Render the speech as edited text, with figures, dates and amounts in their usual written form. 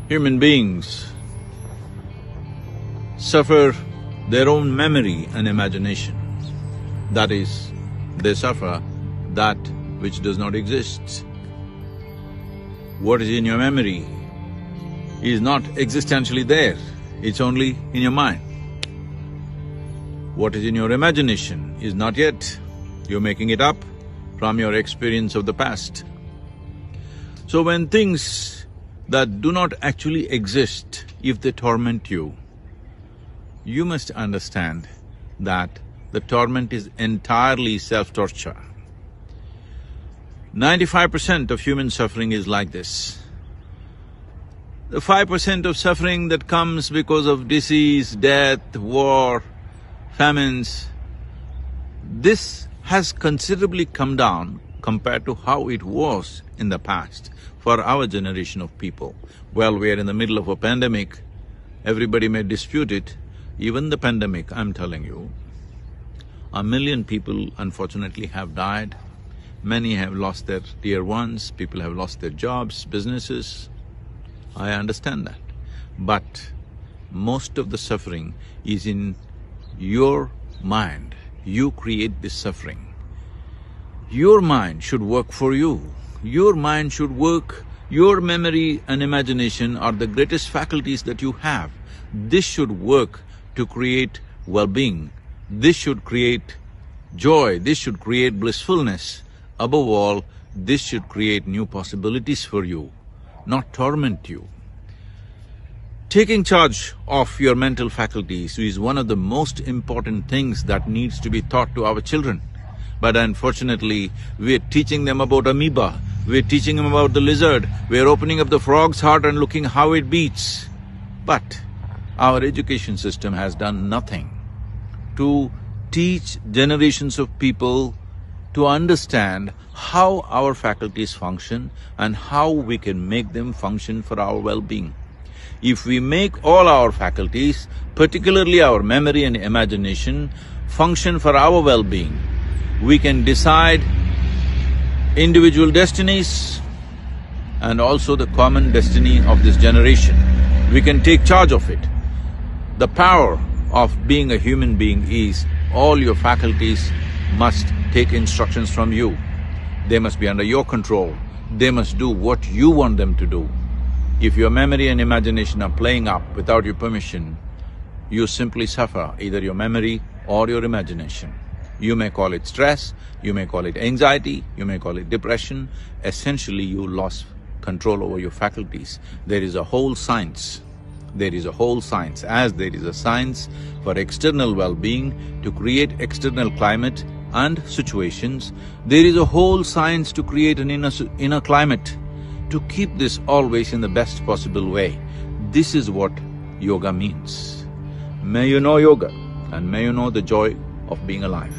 Human beings suffer their own memory and imagination. That is, they suffer that which does not exist. What is in your memory is not existentially there, it's only in your mind. What is in your imagination is not yet, you're making it up from your experience of the past. So when things that do not actually exist, if they torment you, you must understand that the torment is entirely self-torture. 95% of human suffering is like this. The 5% of suffering that comes because of disease, death, war, famines, this has considerably come down compared to how it was in the past for our generation of people. Well, we are in the middle of a pandemic, everybody may dispute it, even the pandemic, I'm telling you, 1 million people unfortunately have died, many have lost their dear ones, people have lost their jobs, businesses. I understand that. But most of the suffering is in your mind. You create this suffering. Your mind should work for you. Your mind should work, your memory and imagination are the greatest faculties that you have. This should work to create well-being. This should create joy, this should create blissfulness. Above all, this should create new possibilities for you, not torment you. Taking charge of your mental faculties is one of the most important things that needs to be taught to our children. But unfortunately, we're teaching them about amoeba, we're teaching them about the lizard, we're opening up the frog's heart and looking how it beats. But our education system has done nothing to teach generations of people to understand how our faculties function and how we can make them function for our well-being. If we make all our faculties, particularly our memory and imagination, function for our well-being, we can decide individual destinies and also the common destiny of this generation. We can take charge of it. The power of being a human being is all your faculties must take instructions from you. They must be under your control. They must do what you want them to do. If your memory and imagination are playing up without your permission, you simply suffer either your memory or your imagination. You may call it stress, you may call it anxiety, you may call it depression. Essentially, you lost control over your faculties. There is a whole science. There is a whole science. As there is a science for external well-being, to create external climate and situations, there is a whole science to create an inner climate, to keep this always in the best possible way. This is what yoga means. May you know yoga and may you know the joy of being alive.